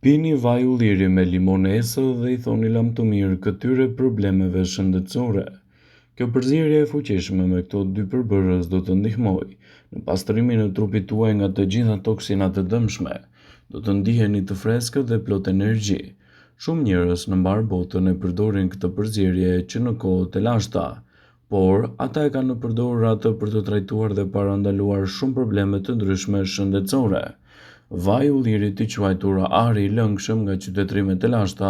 Pini vaj ulliri me limonesë dhe i thoni lam të mirë këtyre problemeve shëndetësore. Kjo përzierje e fuqishme me këto dy përbërës do të ndihmojë në pastrimin e trupit tuaj nga të gjitha toksinat e dëmshme. Do të ndiheni të freskët dhe plot energji. Shumë njerëz në mbar botën e përdorin këtë përzierje që në kohët e lashta, por ata e kanë përdorur atë për të trajtuar dhe parandaluar shumë probleme të ndryshme shëndetësore. Vaji i ullirit i quajtur ari i lëngshëm nga qytetrimet e lashta,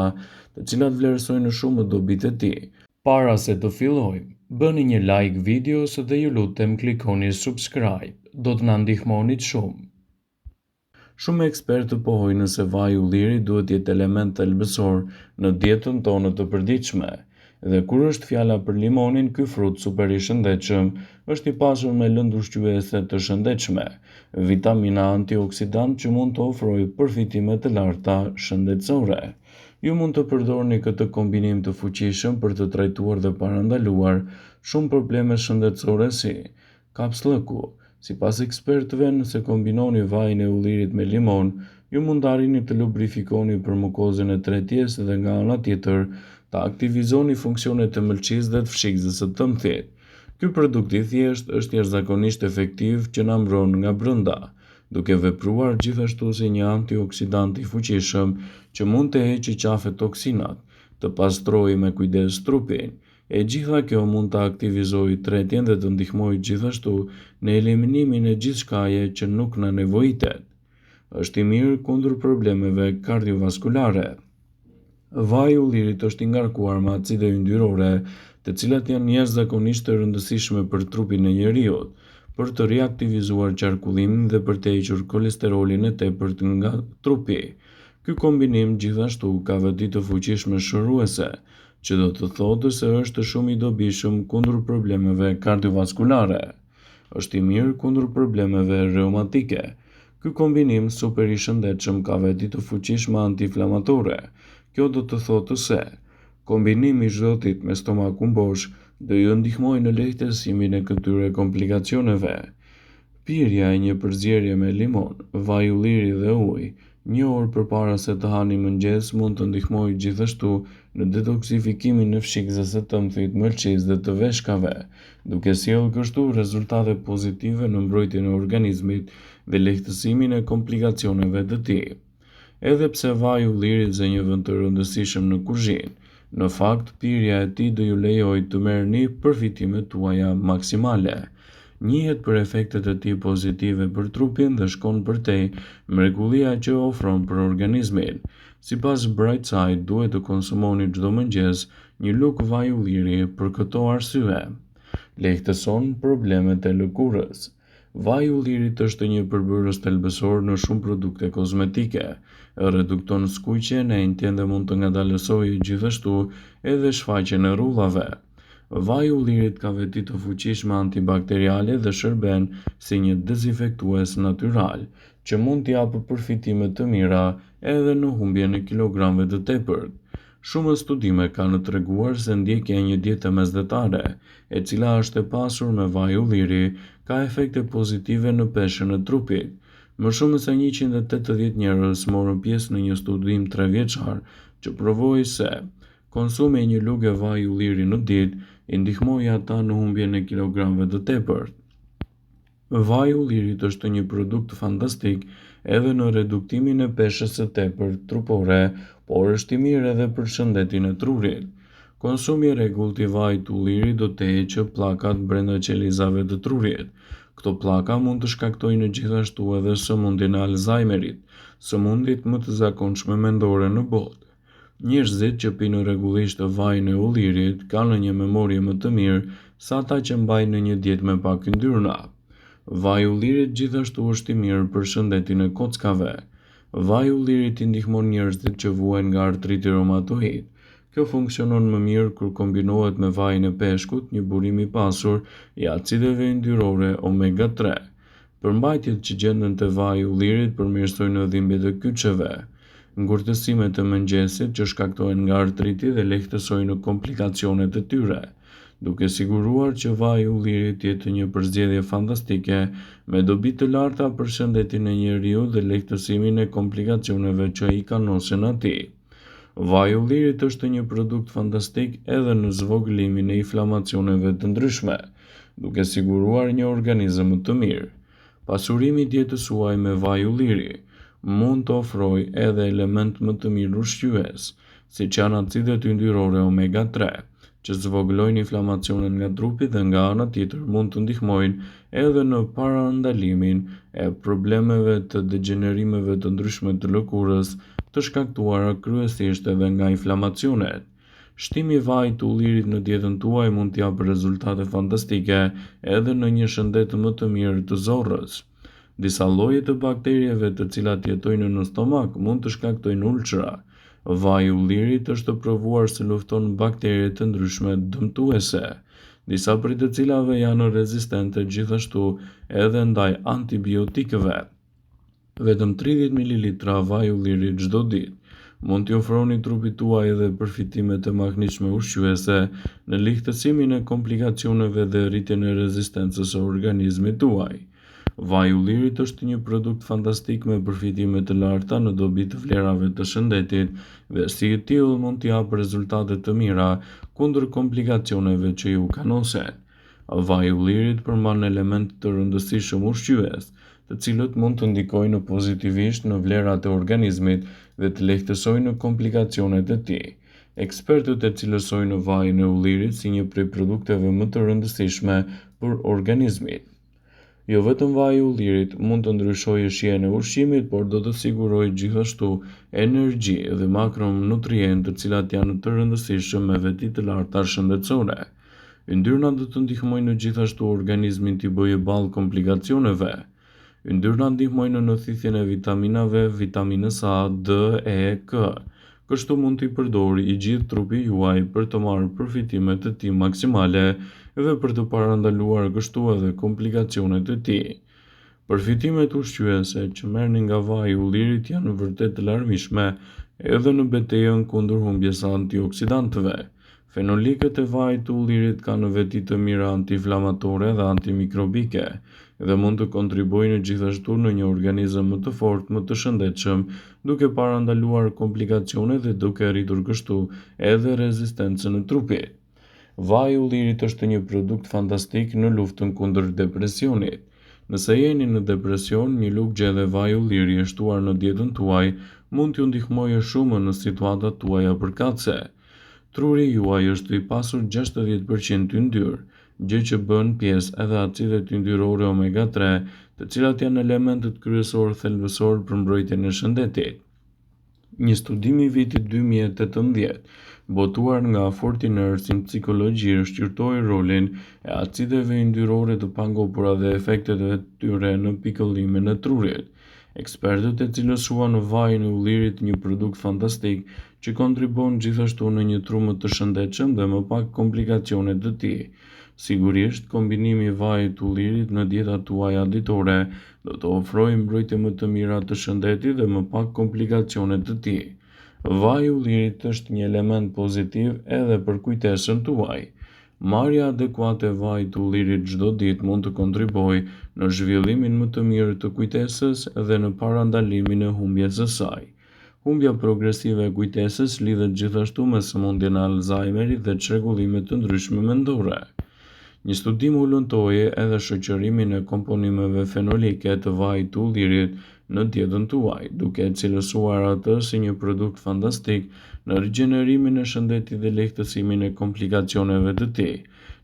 të cilat vlerësojnë shumë dobitë e tij. Para se të fillojmë, bëni një like videos dhe ju lutem klikoni subscribe, do të na ndihmonit shumë. Shumë ekspertë pohojnë nëse vaji i ullirit duhet të jetë element thelbësor në dietën tonë të përditshme. Dhe kur është fjala për limonin, ky frut super i shëndetshëm është i pasur me lëndë ushqyese të shëndetshme, vitamina antioksidant që mund të ofrojë përfitime të larta shëndetësore. Ju mund të përdorni këtë kombinim të fuqishëm për të trajtuar dhe parandaluar shumë probleme shëndetësore si kapslëku. Sipas ekspertëve, nëse kombinoni vajin e ullirit me limon, ju mund të arrini të lubrifikoni për mukozën e tretjes dhe nga ana tjetër të aktivizoni funksionet e mëlçisë dhe të fshikëzës së tëmthit. Ky produkt i thjeshtë është jashtëzakonisht efektiv që na mbron nga brenda, duke vepruar gjithashtu si një antioksidant i fuqishëm që mund të heqë qafe toksinat, të pastrojë me kujdes trupin. E gjitha kjo mund të aktivizojë tretjen dhe të ndihmojë gjithashtu në eliminimin e gjithçkaje që nuk na nevojitet. Është i mirë kundër problemeve kardiovaskulare. Vaji i ullirit është i ngarkuar me acide yndyrore, të cilat janë jashtëzakonisht të rëndësishme për trupin e njeriut, për të riaktivizuar qarkullimin dhe për të hequr kolesterolin e tepërt nga trupi. Ky kombinim gjithashtu ka veti të fuqishme shëruese, që do të thotë se është shumë i dobishëm kundër problemeve kardiovaskulare. Është i mirë kundër problemeve reumatike. Ky kombinim super i shëndetshëm ka veti të fuqishme antiinflamatore. Kjo do të thotë se kombinimi i zhotit me stomakun bosh do ju ndihmojë në lehtësimin e këtyre komplikacioneve. Pirja e një përzierje me limon, vaj ulliri dhe ujë, një orë përpara se të hani mëngjes mund të ndihmojë gjithashtu në detoksifikimin e fshikëzës së tëmthit, mëlçisë dhe të veshkave, duke sjellë kështu rezultate pozitive në mbrojtjen e organizmit dhe lehtësimin e komplikacioneve të tij. Edhe pse vaji i ullirit zë një vend të rëndësishëm në kuzhinë, në fakt pirja e tij do ju lejojë të merrni përfitimet tuaja maksimale. Njihet për efektet e tij pozitive për trupin dhe shkon përtej mrekullia që ofron për organizmin. Sipas Brightside, duhet të konsumoni çdo mëngjes një lug vaj ulliri për këto arsye. Lehtëson problemet e lëkurës. Vaji i ullirit është një përbërës thelbësor në shumë produkte kozmetike. Redukton skuqjen e njëjtën dhe mund të ngadalësojë gjithashtu edhe shfaqjen e rrullave. Vaji i ullirit ka veti të fuqishme antibakteriale dhe shërben si një dezinfektues natyral, që mund t'i japë përfitime të mira edhe në humbjen e kilogramëve të tepërt. Shumë studime kanë treguar se ndjekja e një diete mesdhetare, e cila është e pasur me vaj ulliri, ka efekte pozitive në peshën e trupit. Më shumë se 180 njerëz morën pjesë në një studim 3 vjeçar që provoi se konsumi i një luge vaj ulliri në ditë i ndihmoi ata në humbjen e kilogramëve të tepërt. Vaji i ullirit është një produkt fantastik edhe në reduktimin e peshës së tepërt trupore, por është i mirë edhe për shëndetin e trurit. Konsumi i rregullt i vajit të ullirit do të heqë pllakat brenda qelizave të trurit. Këto pllaka mund të shkaktojnë gjithashtu edhe sëmundjen e Alzheimerit, sëmundjet më të zakonshme mendore në botë. Njerëzit që pinë rregullisht vajin e ullirit kanë një memorie më të mirë se ata që mbajnë në një dietë me pak yndyrna. Vaji i ullirit gjithashtu është i mirë për shëndetin e kockave. Vaji i ullirit i ndihmon njerëzit që vuajnë nga artriti reumatoid. Kjo funksionon më mirë kur kombinohet me vajin e peshkut, një burim i pasur i acideve yndyrore omega 3. Përmbajtjet që gjenden te vaji i ullirit përmirësojnë dhimbjet e kyçeve, ngurtësimet e mëngjesit që shkaktohen nga artriti dhe lehtësojnë komplikacionet e tyre. duke siguruar që vaji i ullirit të jetë një përzgjedhje fantastike me dobi të larta për shëndetin e njeriu dhe lehtësimin e komplikacioneve që i kanosen atij. Vaji i ullirit është një produkt fantastik edhe në zvogëlimin e inflamacioneve të ndryshme, duke siguruar një organizëm më të mirë. Pasurimi i dietës suaj me vaj ulliri mund të ofrojë edhe element më të mirë ushqyes, siç janë acidet yndyrore omega 3, që zvogëlojnë inflamacionet nga trupi dhe nga ana tjetër mund të ndihmojnë edhe në parandalimin e problemeve të degenerimeve të ndryshme të lëkurës, të shkaktuara kryesisht edhe nga inflamacionet. Shtimi i vajit të ullirit në dietën tuaj mund të japë rezultate fantastike edhe në një shëndet më të mirë të zorrës. Disa lloje të bakterieve të cilat jetojnë në stomak mund të shkaktojnë ulçra. Vaji i ullirit është provuar se lufton baktere të ndryshme dëmtuese, disa prej të cilave janë rezistente gjithashtu edhe ndaj antibiotikëve. Vetëm 30 ml vaj ulliri çdo ditë mund t'i ofroni trupit tuaj edhe përfitimet e mahnitshme ushqyese në lehtësimin e komplikacioneve dhe rritjen e rezistencës së organizmit tuaj. Vaji i ullirit është një produkt fantastik me përfitime të larta në dobi të vlerave të shëndetit dhe si i tillë mund t'i japë rezultate të mira kundër komplikacioneve që ju kanosen. Vaji i ullirit përmban elemente të rëndësishëm ushqyes, të cilët mund të ndikojnë pozitivisht në vlerat e organizmit dhe të lehtësojnë komplikacionet e tij. Ekspertët e cilësojnë vajin e ullirit si një prej produkteve më të rëndësishme për organizmin. Jo vetëm vaji i ullirit mund të ndryshojë shijen e ushqimit, por do të sigurojë gjithashtu energji dhe makronutrientë të cilat janë të rëndësishëm me veti të larta shëndetësore. Yndyrnat do të ndihmojnë gjithashtu organizmin t'i bëjë ballë komplikacioneve. Yndyrnat ndihmojnë në thithjen e vitaminave, vitaminës A, D, E, K. Kështu mund t'i përdori i gjithë trupi juaj për të marrë përfitimet e tij maksimale dhe për të parandaluar kështu edhe komplikacionet e tij. Përfitimet ushqyese që merrni nga vaji i ullirit janë vërtet të larmishme edhe në betejën kundër humbjes së antioksidantëve. Fenolikët e vajit të ullirit kanë veti të mira antiinflamatore dhe antimikrobike dhe mund të kontribuojnë gjithashtu në një organizëm më të fortë, më të shëndetshëm, duke parandaluar komplikacionet dhe duke rritur kështu edhe rezistencën e trupit. Vaji i ullirit është një produkt fantastik në luftën kundër depresionit. Nëse jeni në depresion, një lugje dhe vaj ulliri e shtuar në dietën tuaj mund t'ju ndihmojë shumë në situatat tuaja përkatëse. Truri juaj është i pasur 60% yndyr, gjë që bën pjesë edhe acidet yndyrore omega 3, të cilat janë elementet kryesorë thelbësor për mbrojtjen e shëndetit. Një studim i vitit 2018, botuar nga Fortiners in Psychology, shqyrtoi rolin e acideve yndyrore të pangopura dhe efektet e tyre në pikëllimin e trurit. Ekspertët e cilësuan vajin e ullirit një produkt fantastik që kontribon gjithashtu në një tru më të shëndetshëm dhe më pak komplikacione të tij. Sigurisht, kombinimi i vajit të ullirit në dietat tuaja ditore do të ofrojë mbrojtje më të mira të shëndetit dhe më pak komplikacione të tij. Vaji i ullirit është një element pozitiv edhe për kujtesën tuaj. Marrja adekuate e vajit të ullirit çdo ditë mund të kontribuojë në zhvillimin më të mirë të kujtesës dhe në parandalimin e humbjes së saj. Humbja progresive e kujtesës lidhet gjithashtu me sëmundjen e Alzheimerit dhe çrregullime të ndryshme mendore. Një studim u lëntoi edhe shoqërimin e komponimeve fenolike të vajit të ullirit në dietën tuaj, duke e cilësuar atë si një produkt fantastik në rigjenerimin e shëndetit dhe lehtësimin e komplikacioneve të tij.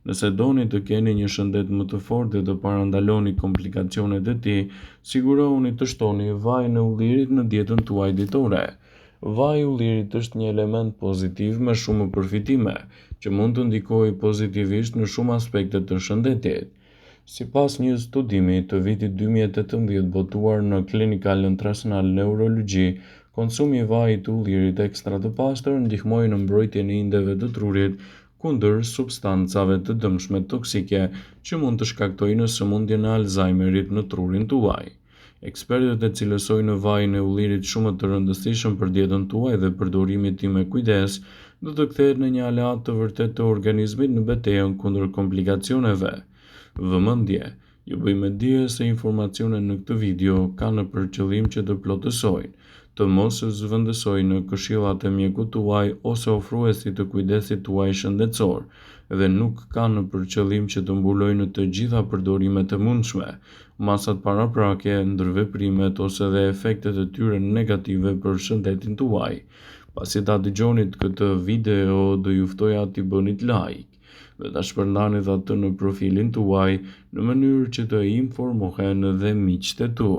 Nëse doni të keni një shëndet më të fortë dhe të parandaloni komplikacionet e tij, sigurohuni të shtoni vajin e ullirit në dietën tuaj ditore. Vaji i ullirit është një element pozitiv me shumë përfitime, që mund të ndikojë pozitivisht në shumë aspekte të shëndetit. Sipas një studimi të vitit 2018 botuar në Clinical International Neurology, konsumi i vajit të ullirit ekstra të pastër ndihmoi në mbrojtjen e indeve të trurit kundër substancave të dëmshme toksike që mund të shkaktojnë sëmundjen e Alzheimerit në trurin tuaj. Ekspertët e cilësojnë vajin e ullirit shumë të rëndësishëm për dietën tuaj dhe përdorimi i tij me kujdes do të kthehet në një aleat të vërtetë të organizmit në betejën kundër komplikacioneve. Vëmendje, ju bëjmë dije se informacionet në këtë video kanë për qëllim që të plotësojnë, të mos zëvendësojnë në këshillat e mjekut tuaj ose ofruesit të kujdesit tuaj shëndetësor dhe nuk kanë për qëllim që të mbulojnë të gjitha përdorimet e mundshme, masat paraprake, ndërveprimet ose dhe efektet e tyre negative për shëndetin tuaj. Pasi ta dëgjonit këtë video, do ju ftoja t'i bënit like dhe ta shpërndanit atë në profilin tuaj në mënyrë që të informohen dhe miqtë e tu.